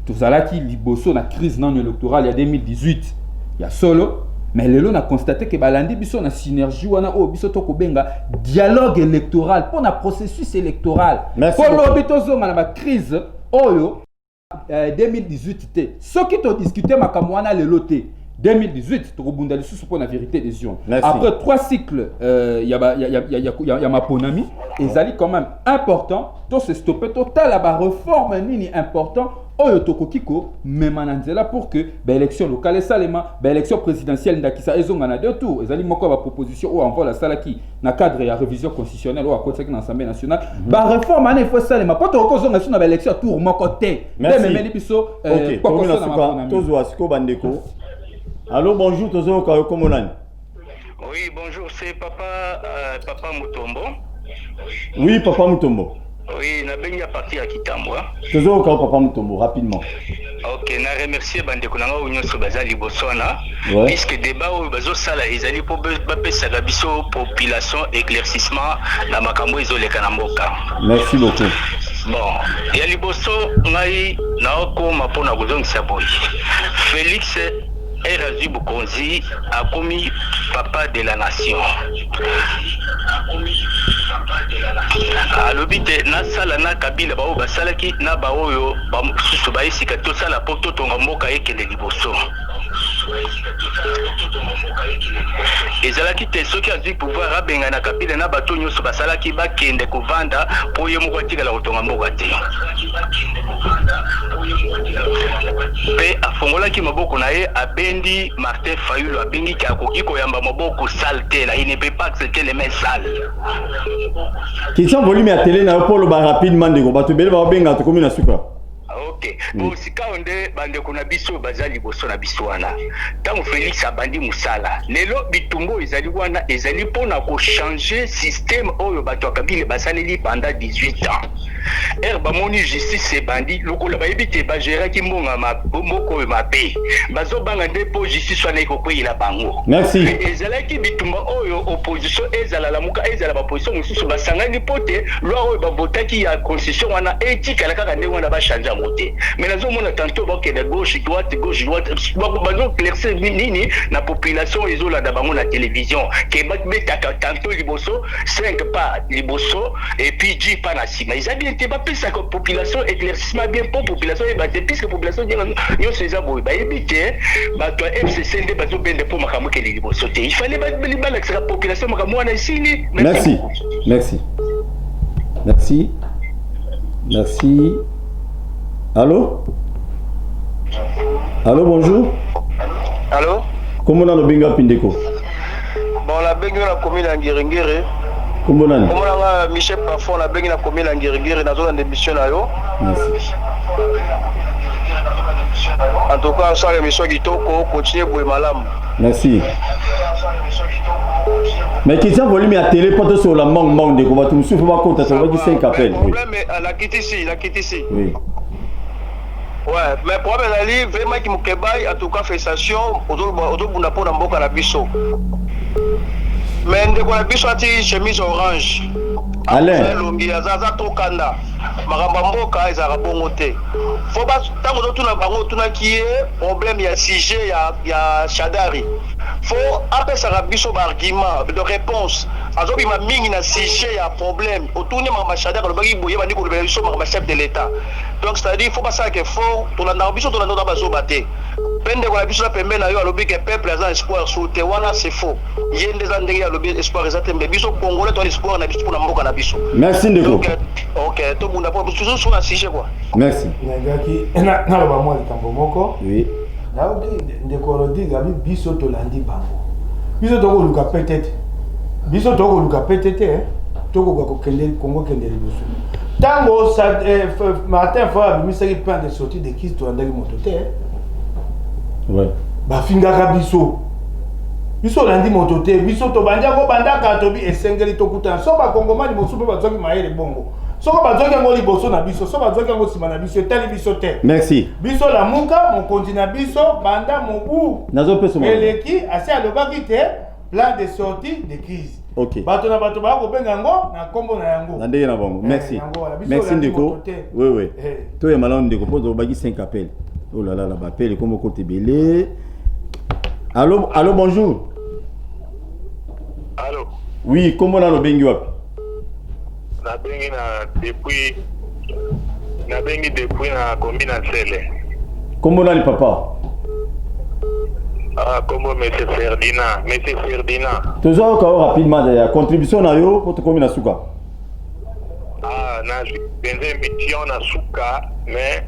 tozalaki liboso na crise non électorale il y a 2018 il y a solo mais lelo na constaté que balandi biso na synergie wana o biso to ko benga dialogue électoral pour na processus électoral pour l'obito zonga na ba crise oyo 2018 te ce qui to discuter makambo wana lelo te 2018, Torobunda sous pour la vérité des yeux. Après 3 cycles, il y a ma ponami, et ça quand même important, tout se stopper total la réforme nini important, oyo tokokiko memananzela pour que l'élection locale salema, l'élection présidentielle ndakisa ezonga na 2 tours, ezali moko ba proposition ou envoie la salaki na cadre ya révision constitutionnelle ou à côté de l'Assemblée nationale. Ba réforme ane faut salema, pas to kozonga sur na élection tour moko te. Merci. OK, tozo asiko bandeko. Allô, bonjour, Tozo Kayokomonani. Oui, bonjour, c'est Papa Mutombo. Oui, Papa Mutombo. Oui, na bengi à partir à Kitambwa. Tozo Papa Mutombo, rapidement. Ok, na remercier bandeko nanga union so bazali bosona. Puisque débat au bazo sala ezali po bapesa biso population éclaircissement na makambo ezoleka na mboka. Merci beaucoup. Bon, ya liboso ngai na oko mapona kozongisa boy. Félix Erazu Bukonzi a commis papa de la nation. Alobite na sala na Kabila bao basalaki na baoyo ba susu ba isika to sala poto tonga mboka ekende liboso. Ezalaki te soki azwi pouvoir abenga na Kabila na bato nyonso basalaki bakende kovanda po ye moko atikala kotonga mboka te. Pe afongolaki maboko na ye abendi Martin Fayulu abengi ki akoki koyamba maboko salte na il ne peut pas accepter les mains sales. Question volume ya télé na polo ba rapidement de bato bele ba benga to komi na suka. Ok. Bon, si quand on est bande qu'on a biso bazali boso na biswana. Tant Félix a bandi musala. Lelo bitumbo ezali wana ezali pona ko changer système oyo bato kabile basaleli pendant 18 ans. Ba moni justice c'est bandi lokola ba yebite ba gérer ki mbonga moko mabe. Bazo banga depo justice wana iko kwela bango. Merci. Ezala ki bitumba oyo opposition ezala la muka ezala ba position mususu basangani pote loi oyo ba votaki ya constitution wana etika la kaka ndenge wana ba changer moté. Mais nazo mona tantôt ba ke de gauche droite bazo clercer nini na population ezola da bango na télévision ke ba betaka tantôt liboso 5 pas liboso et puis 10 pas na sima. Ils bien été pas plus la population éclaircissement bien pour population et bah puisque population yo c'est ça boy bah éviter bah toi FCC ndé bazo bende pour makamu ke liboso te. Il fallait ba la population makamu na ici. Merci. Merci. Merci. Merci. Allô? Allô, bonjour. Allô? Comment on a le binga pindeko? Bon, la bengue na commune en Guéringéré. Comment on a? Comment on a Michel Parfond la bengue na commune en Guéringéré dans zone d'émission là yo. Merci. En tout cas, ça l'émission Kitoko continue pour malam. Merci. Mais qui tient volume à télé pour sur la manque de combat tout souffle pas compte ça va dire 5 appels. Le problème est la quitte ici. Oui. Ouais, mais le problème est vraiment qui m'kebai en tout cas félicitation aux bunda pour mboka na biso. Mais ndeko na biso ati chemise orange. Alain. Longi azaza tokanda. Makamba mboka ezaka bongo te. Faut pas tango tuna bango tuna kié problème ya sujet ya Shadari. Faut apesa biso ba argument de réponse. Azobi ma mingi na sujet ya problème. Autourner ma Shadari le bagi boye bandi ko le biso ma chef de l'état. Donc c'est-à-dire faut pas ça que faut to na biso to na ndo bazo baté. Pende ko la biso pembe na yo alobi que peuple a espoir sur te wana c'est faux. Yende za ndenge alobi espoir ezatembe biso congolais to espoir na biso na mboka na biso. Merci ndeko. OK, to bunda pour toujours sur la sujet quoi. Merci. Nagaki na ba moi likambo moko. Oui. Na obi ndeko rodi gabi biso to landi bango. Biso to ko luka peut-être. Biso to ko luka peut-être to ko kende Congo kende liboso. Tango sa Martin Fora bimisaki plan de sortie de Kiss to andaki motote. Ouais. Bafingaka biso. Biso landi motote, biso to banja ko bandaka to bi esengeli to kuta. So ba kongomani mosupe bazoki maele bongo. So ko bazoki ngoli boso na biso, so bazoki ngo sima na biso, tali biso te. Merci. Biso la muka, mon continent biso, banda mobu. Nazo peso mo. Eleki, asi alobaki te, plan de sortie de crise. OK. Bato na bato ba ko benga ngo na kombo na yango. Na ndenge na bongo. Merci. Merci ndeko. Oui oui. To ya malon ndeko pozo bagi 5 appels. Oh là là, la appel comme côté belé. Allô, allô, bonjour. Allô. Oui, comment on a le bengi wapi? Na bengi depuis na commune Sele. Comment on a le papa? Ah, comment monsieur Ferdinand. Toujours encore rapidement la contribution na yo pour te commune na suka. Ah, na benze mission na suka, mais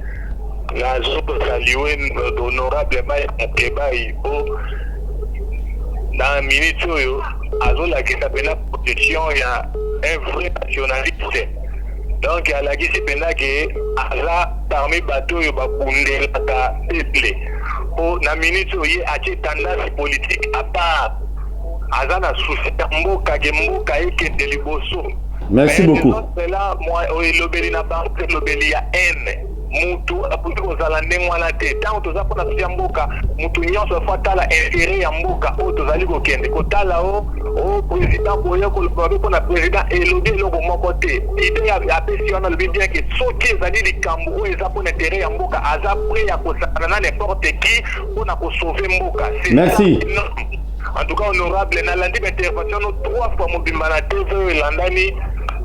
la zone saluée d'honorable Maï dans minute oyo azola ki sapena protection ya un vrai nationaliste. Donc à la qui c'est pena que ala parmi bateau yo bakundela ka peuple. O na minute oyo ache tendance politique à part azana souci mboka ke mboka ekende liboso. Merci beaucoup. Là moi lobeli na banque lobeli ya N. Mutu aputi kozala ndenge wana te ntango toza mpona kotia mboka mutu nyonso fo atala intérêt ya mboka oyo tozali kokende kotala o président boye koloba mpona président elobi eloko moko te ide apesi wana alobi bien ke soki ezali likambo oyo eza mpona intérêt ya mboka aza prêt ya kosala na n'importe qui mpona kosauve mboka. Merci. En tout cas honorable nalandi baintervention no 3 fois mobimba na tv oyo elandani.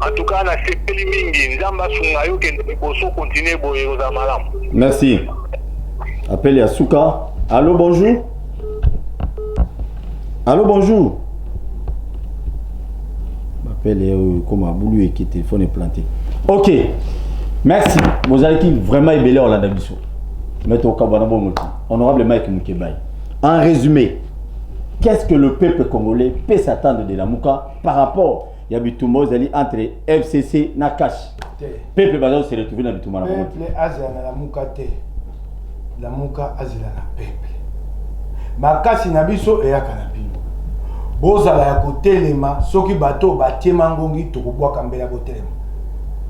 En tout cas, na sepeli mingi nzamba sunga yo kende boso continuer boye oza malamu. Merci. Appel ya suka. Allô, bonjour. Allô, bonjour. Appel comme aboulu et qui téléphone est planté. OK. Merci. Vous avez qui vraiment ébélé en l'andabiso. Mettez au cabana bon moti. Honorable Mike Moukebaï. En résumé, qu'est-ce que le peuple congolais peut s'attendre de la Mouka par rapport Yabitumbo Zali entre FCC na cash. peuple bazo se retrouver na bituma na bango peuple azela na lamuka te lamuka azela na peuple makasi na biso eyaka na bino bozala ya kotelema soki bato batiema ngongi tokobwaka mbele ya kotelema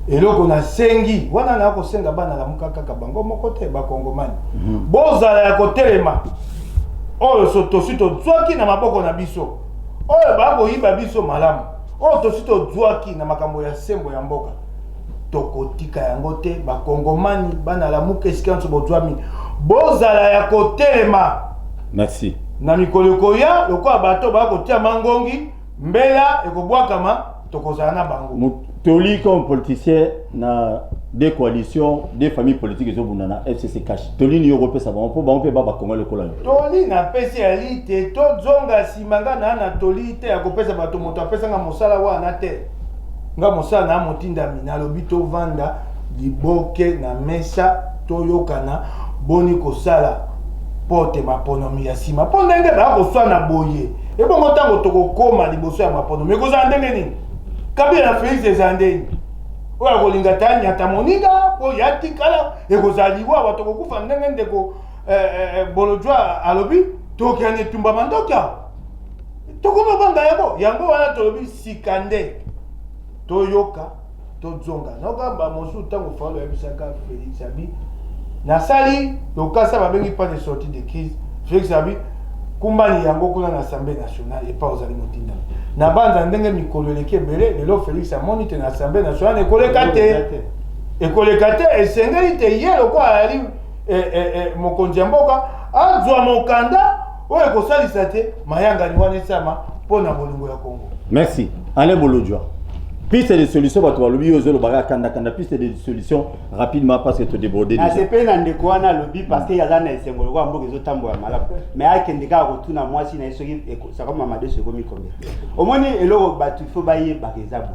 eloko na sengi wana na kosenga bana lamuka kaka bango moko te bakongomani bozala ya kotelema oyo so tosi tozwaki na maboko na biso oyo bakoyiba biso malamu oyo tosi tozwaki na makambo ya sembo ya mboka tokotika yango te bakongomani bana lamuka esika nso bozwami bozala ya kotelema. Merci. Na mikolo koya lokola bato bakotia mangongi mbela ekobwakama tokozala na bango toli comme politicien na des coalitions des familles politiques ezobunda na FCC cash toli ni européen bango po bango pe ba Congo lokola toli na pesi elite to zonga simanga na toli te akopesa bato moto apesa nga mosala wana te nga mosala na motinda mina lobi to vanda liboke na mesa to yokana boni kosala pote maponomi ya sima po ndenge bakoswa na boye ebongo ntango tokokoma liboso ya maponomi ekozala ndenge nini Kabila na Félix ezandeni oyo akolinga ta nyata moninga po yatikala ekozala liwa bato kokufa ndenge ndeko bolojwa alobi tokende tumba mandoka tokoma banga yango wana tolobi sikande toyoka tozonga nokamba mosu ntango falo yabisaka Félix abi nasali lokasa babengi pas de sortie de crise Félix abi kumbani yango kuna na Assemblée nationale et pas aux aliments motinda na banza ndenge mikolo eleki ebele lelo Félix amoni te na Assemblée nationale ekoleka te esengeli te ye lokola ali mokonzi ya mboka azwa mokanda oyo ekosalisa te mayangani wana esama mpo na bolingo ya Congo. Merci. Alain Bolojwa. Piste de solution bato balobi ozolo baga kanda piste de solution rapidement parce que tu débordé déjà. C'est pas dans ndeko wana lobi parce que yazana esengolo kwa mboka ezotambo ya malamu. Mais akendeka kotuna mwasi na esoki ça comme Mamadou Sekomi combien. Omoni eloko bato faut baye bakezabo.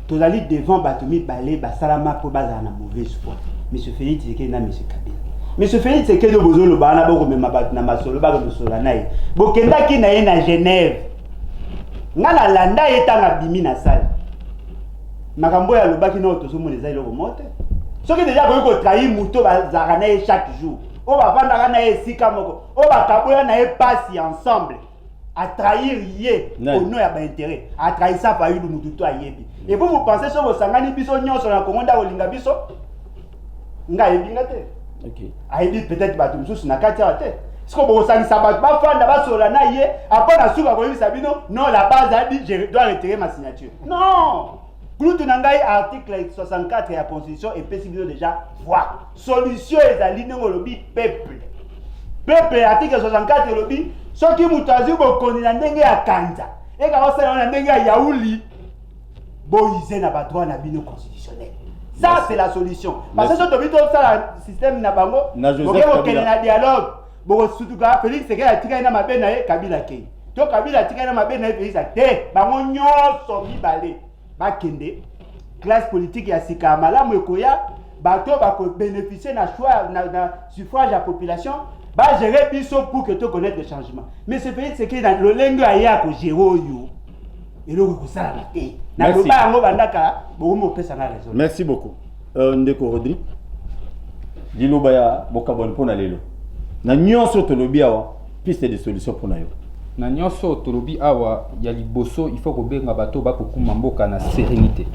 Tozali devant bato mi balé basalama po bazana na mauvaise foi. Monsieur Félix Tshisekedi na Monsieur Kabila. Monsieur Félix Tshisekedi bozolo bana boko mema bato na masolo ba kosola naye. Bokendaki na ye na Genève. Ngala landa etanga bimi na salle. Makambo ya lobaki na otozomo les aïlo remonte. Soki déjà ko trahir muto bazaka na chaque jour. O ba vanda na esika moko. O ba kaboya na passe ensemble. À trahir yé au nom ya ba intérêt. À trahir ça pa yudu mututo ayebi. Et vous pensez sur vos sangani biso nyonso na Kongo olinga biso? Nga yebinga te. OK. Ayebi peut-être ba tumsusu na katia te. Siko bo sangisa ba fanda ba sola na yé après na suka ko yebisa bino non la base a dit je dois retirer ma signature. Non. Groupe Nangai article 64 de la Constitution et possible déjà voir. Solution est à l'inolobi peuple. Peuple article 64 lobby. Ce qui mutazi bo konina ndenge ya kanja. Et quand on a ndenge ya yaouli. Boisé na droit na bino constitutionnel. Ça c'est la solution. Parce que ce que ça le système na bango. Bo kenena dialogue. Bo surtout ka Félix Tshisekedi atika na mabe na Kabila kei. To Kabila atika na mabe na Félix te. Bango nyonso mibale. Bakende classe politique ya sika malamu ekoya bato bako bénéficier na choix na suffrage à population ba gérer biso pour que tu connaître le changement mais c'est fait c'est que dans le lengo aya ko géro yo eloko ko sala te na ko ba ngo bandaka bo mo pesa na raison. Merci beaucoup ndeko Rodri liloba ya bokabon pona lelo na nyonso to lobi awa piste de solution pona yo na nyonso tolobi awa ya liboso il faut kobenga bato bakokuma mboka na sérénité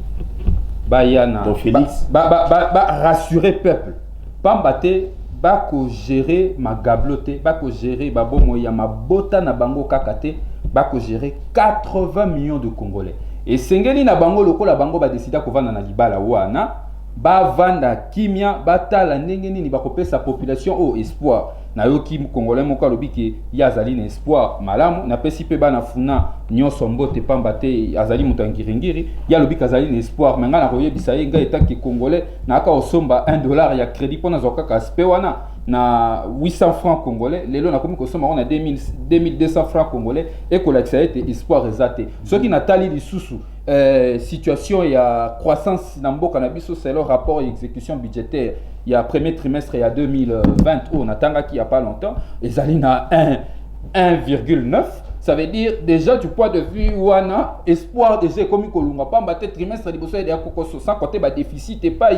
baya na rassurer peuple pamba te bako gérer magablote bako gérer babomo ya mabota na bango kaka te bako gérer 80 millions de Congolais et sengeli na bango lokola bango ba décida kovanda na libala wana bavanda kimia batala ndenge nini bakopesa population au espoir na yoki Congolais moko alobi ke yazali na espoir malamu na pesi pe bana funa nyonso mbote pamba te azali muto ngiri ya lobi kazali na espoir menga na koyebisa ye nga etaki Congolais na aka osomba $1 ya crédit pona zokaka aspect wana na 800 francs congolais lelo na komi kosomba on a 2200 francs congolais et kolakisa ete espoir ezate soki natali lisusu situation ya croissance na mboka na biso c'est le rapport et exécution budgétaire il y a premier trimestre il y a 2020 on attend qu'il y a pas longtemps ezali na 1,9 Ça veut dire déjà du point de vue wana espoir déjà comme kolunga pamba te trimestre liboso ya kokoso sans côté ba déficit et pas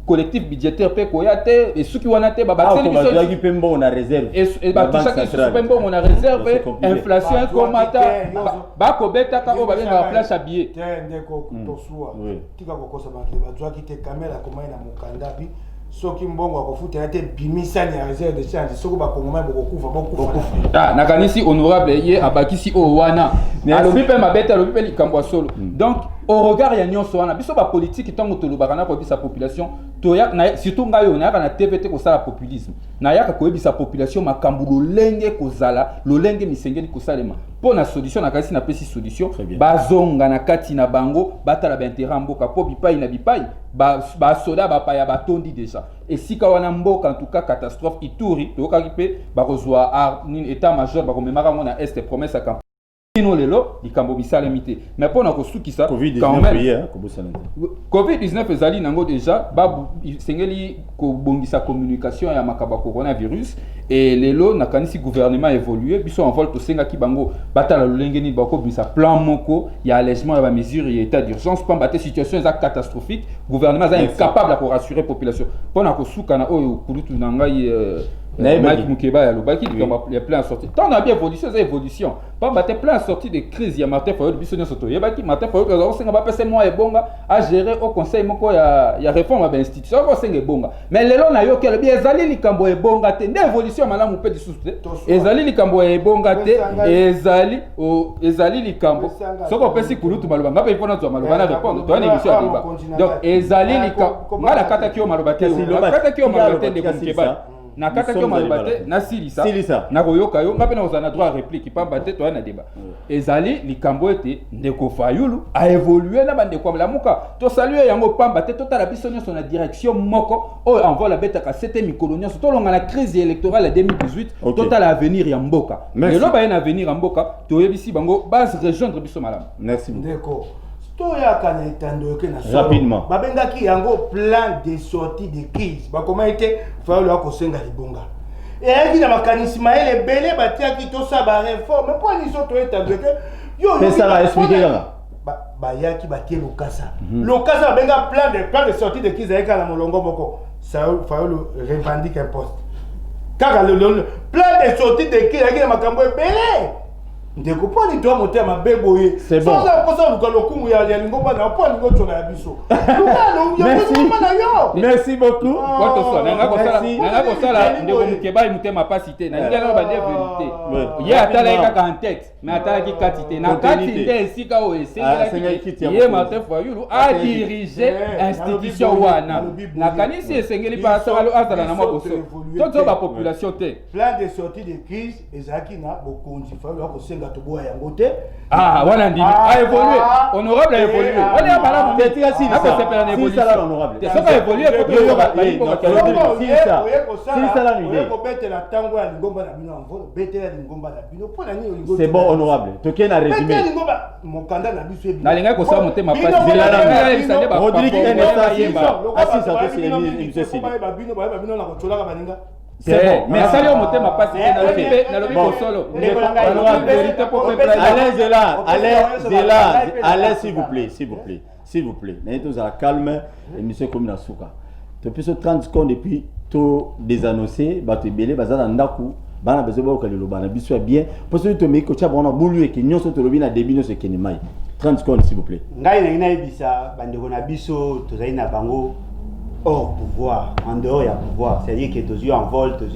collectif budgétaire pe koyate et ceux qui wana te ba bateli biso qui pembo on a réserve et ba tout ça qui pembo on a réserve inflation komata ba ko beta ka o ba benga place à billet ndeko tosua tika kokosa ba doit quitter caméra comment na mukanda bi soki mbongo akofuta ate bimisani ya réserve de change soko ba kongoma bokufa nakanisi honorable ye abakisi o wana alobi pe mabeta alobi pe likambo solo donc au regard ya nyonso wana biso ba politique tango tolobaka na ko bisa population toya surtout ngayo na kana TVT ko sala populisme na yaka ko bisa population makambu lolenge kozala lolenge misengeli ko salema pona solution na kasi na pesi solution bazonga na kati na bango batala ba intérêt mboka po bipai na bipai ba soda ba paya batondi déjà et si ka wana mboka en tout cas catastrophe Ituri to ka kipe ba kozwa état major ba komemaka ngona est promesse à campagne Nous lelo likambo bisala mité mais pour na kosukisa quand même Covid-19 ezali nango déjà babu sengeli ko bongisa communication ya makaba coronavirus et lelo nakanisi gouvernement évolué biso en vol to senga ki bango batala lolengeni bako bisa plan moko ya allègement ya ba mesures et état d'urgence pas batte situation est catastrophique gouvernement est incapable de rassurer population pour na kosuka na oyo kulutu na ngai Mike Mukeba ya lobaki il y a plein de sorties tant on a bien évolution c'est évolution pas battre plein de sorties de crise ya Martin Fayot biso nyo soto yebaki Martin Fayot ko senga ba pese moi ebonga à gérer au conseil moko ya réforme ba institution ko senga ebonga mais lelo na yo kele bien ezali likambo ebonga te nde évolution malamu pe disusu ezali likambo ebonga te ezali likambo soko pesi kulutu maloba ngape ipona to maloba na répondre to na émission ya débat donc ezali likambo ngala kata ki o maloba te kata ki o maloba te de Mukeba na kata ki o maloba te na silisa na koyoka yo ngape na ozana droit à réplique pamba te to na débat ezali likambo ete ndeko Fayulu a évolué na bande kwa lamuka to saluer yango pamba te to tala biso nyonso na direction moko o envoie beta ka c'était mikolonio to longa na crise électorale 2018 to tala avenir ya mboka lelo ba na avenir ya mboka to yebisi bango base rejoindre biso malamu merci ndeko toya kana etando ke na so rapidement babengaki yango plan de sortie de crise ba comment était Fayulu akosenga libonga et na makanisi maele belé batiaki to sa ba réforme pour ni so to etando ke yo ça va expliquer là bayaki batie lokasa lokasa benga plan de sortie de crise avec la molongo moko Fayulu revendique un poste kaka le plan de sortie de crise avec makambo belé ndeko po ni to moté ma beboye c'est bon ça posa luka lokumu ya lingomba na po ni ngoto na biso merci beaucoup quoi to so nanga ko sala ndeko Mukeba mutema pasité na ngela ba de vérité ya atala kaka en tête mais atala ki katité na katité esika o esengela ki ye Martin Fayulu a diriger institution wana na kanisi esengeli pa sala azala na maboso to ba population te plan de sortie de crise ezaki na bokonzi Fayulu ko senga to boya yango te wana ndimi a évolué honorable a évolué on est malade on est ici ça c'est pas évolution ça honorable ça va évoluer c'est bon honorable toke na résumé mokanda na biso na linga ko sa motema pasi c'est mais ça lui monter ma passe na lobi ko solo allez s'il vous plaît n'ayez tous à calme émission comme na suka to piso 30 secondes et puis to désannoncer bato belé bazana ndaku bana bezo ba le bana biso bien parce que to me ko cha bona bulu et que nyonso to lobi na début no se kenimai 30 secondes s'il vous plaît ngai na bisa bandeko na biso to zaina bango hors pouvoir, en dehors il y a pouvoir, c'est-à-dire que tous en vol, tous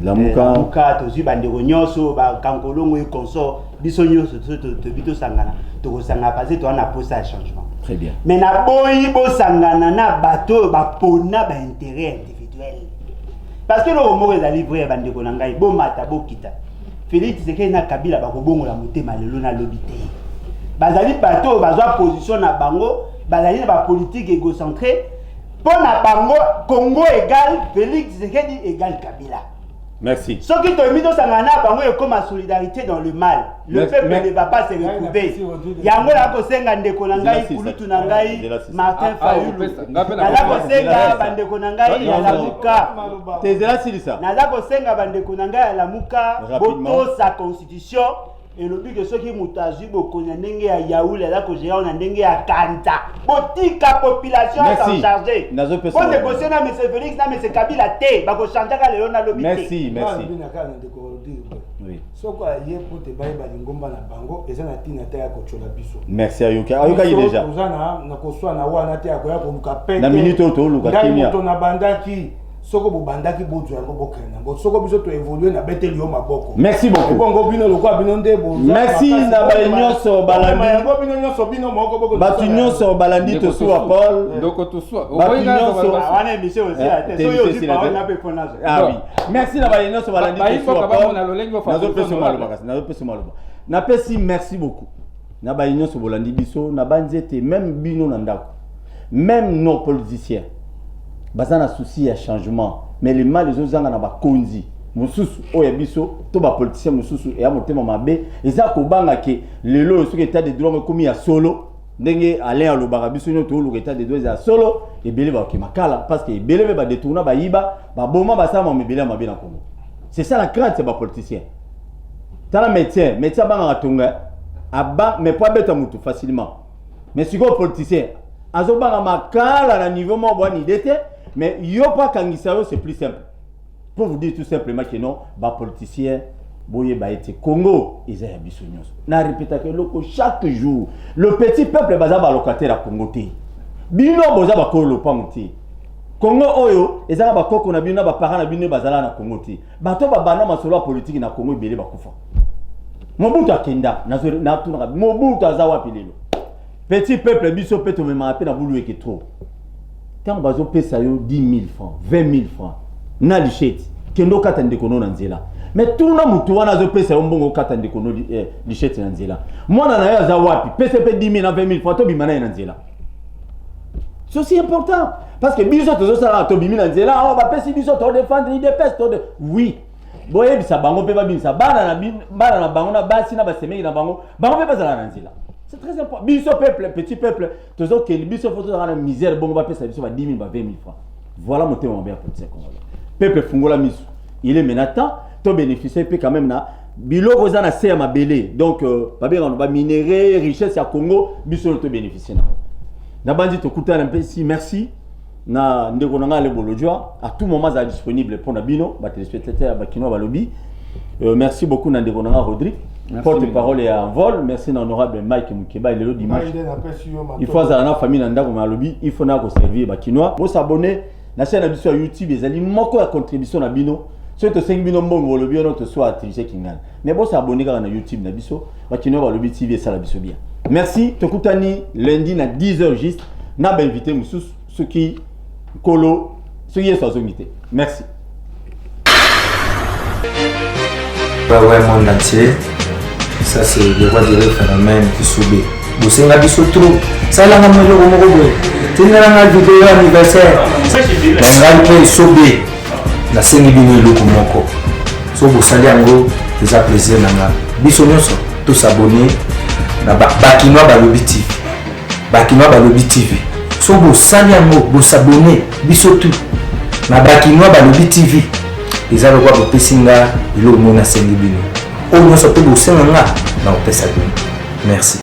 la muka, tous bandeko nyonso, ba kankolongo et consort, biso nyonso to bito sangana, to sangana passer to na posa changement. Très bien. Mais na boyi bo sangana na bateau ba pona ba intérêt individuel. Parce que le homo est livré bandeko na ngai, bo mata bo kita. Félix Tshisekedi na Kabila ba ko bongo la motema lelo na lobité. Bazali bateau bazwa position na bango, bazali na ba politique égocentrée. Pour la Bango, Congo égale Félix Tshisekedi égale Kabila. Merci. Ce qui te mis dans Sangana, Bango est comme la solidarité dans le mal. Le peuple ne va pas se retrouver. Yango la kosenga ndeko nangai kulutu nangai Martin Fayulu. Nala kosenga bandeko nangai ya la muka. Tezela silisa. Nala kosenga bandeko nangai ya la muka. Boto sa constitution. et le but que ceux qui moutazu beaucoup n'engé à Yaoul là que j'ai on n'engé à Kanta botika population s'en charger on négocier na monsieur Félix na monsieur Kabila té ba ko changer ka le na lobby merci oui soko aye pour te baye ba ngomba na bango eza na tina ta ya ko chola biso merci ayoka yi déjà ozana na ko swa na wana te ya ko ya ko luka pete na minute to luka kimia to na bandaki soko bobandaki bozo yango bokena bo soko biso to évoluer na beteli yo maboko merci beaucoup bongo bino lokwa bino nde bozo merci na ba nyonso balandi yango bino nyonso bino moko boko batu nyonso balandi to so Paul donc to so batu nyonso wana émission aussi a te so yo di parole na pe fonage ah oui merci na ba nyonso balandi to so Paul nazo pesa maloba na pesi merci beaucoup na ba nyonso bolandi biso na banzete même bino na ndako même nos politiciens bazana souci ya changement mais les mal les ozanga na ba konzi mususu oya biso to ba politicien mususu et ya motema mabe eza ko banga ke lelo soki état de droit komi ya solo ndenge Alain alobaka biso nyo to état de droit ya solo et belé ba makala parce que belé ba détourna ba yiba ba boma ba sama mebele mabe na Congo. C'est ça la crainte ba politicien. Tala médecin banga tonga aba mais pas beta mutu facilement. Mais si go politicien azo banga makala na niveau mo boni dete. Mais yo pas kangisayo c'est plus simple. Pour vous dire tout simplement que non, ba politicien boye ba été Congo, ils a biso nyonso. Na répéta que loko chaque jour, le petit peuple baza ba locataire à Congo té. Bino boza ba ko lopango té. Congo oyo, ezaka ba koko na bino ba parents na bino bazala na Congo té. Bato ba bana masolo politique na Congo belé ba kufa. Mobutu akenda na tuna Mobutu azawa pilelo. Petit peuple biso peto me ma na bulu eke trop. Quand bazo pesa yo 10 000 francs, 20 000 francs, na lichette, kendo kata ndekono na nzela. Mais tout na mutu wana zo pesa yo mbongo kata ndekono lichette na nzela. Mwana na yo za wapi, pesa pe 10 000 na 20 000 francs to bimana na nzela. C'est aussi important parce que biso tozo sala to bimina na nzela, on va pesa biso to défendre idée pesa to de oui. Boye bisa bango pe ba bimisa bana na bango na basi na basemeki na bango pe bazala na nzela. C'est très important. Biso peuple, petit peuple, tous autres qui biso photo dans la misère, bon va payer ça 10 000, 20 000 francs. Voilà mon thème en bien pour ces Congolais. Peuple fungola misu. Il est maintenant, to bénéficier peut quand même na bilo rosa na serre ma belé. Donc pas bien on va minérer richesse à Congo, biso to bénéficier na. Na bandi to kuta un peu si merci. Na ndeko nanga le bolojwa à tout moment ça disponible pour na bino, ba téléspectateurs ba kino ba lobby. Merci beaucoup na ndeko nanga Rodrigue. Porte-parole est en vol. Merci à l'honorable Mike Mukeba. Il est le dimanche. Il faut à la famille Nandako Malobi. Il faut servir Bakinois. Pour s'abonner, la chaîne a sur YouTube. Les aliments qui ont contribution à Bino. Si tu as 5 000 bongo, le bio te soit attiré Kingan. Mais bon, s'abonner à YouTube Nabiso. Bakinois Malobi TV et ça la biso bien. Merci. Tokutani lundi à 10h juste. N'a pas invité Moussous. Ceux qui colo. Ceux qui sont invités. Merci. Ouais, monde entier. Ça c'est le roi du phénomène qui subit. Vous savez, la biso trop. Ça là, on a le mot. C'est une vidéo anniversaire. On a le subit. La scène est bien le kumoko. So vous savez en gros, c'est un plaisir nanga. Biso nyonso, tous s'abonner. Na Bakinois Balobi TV. Bakinois Balobi TV. So vous savez en gros, vous s'abonner. Biso tout. Na Bakinois Balobi TV. Ils ont le droit de pesinga. Il a le mot na scène est bien. Au moins, ça peut vous servir. Non, merci.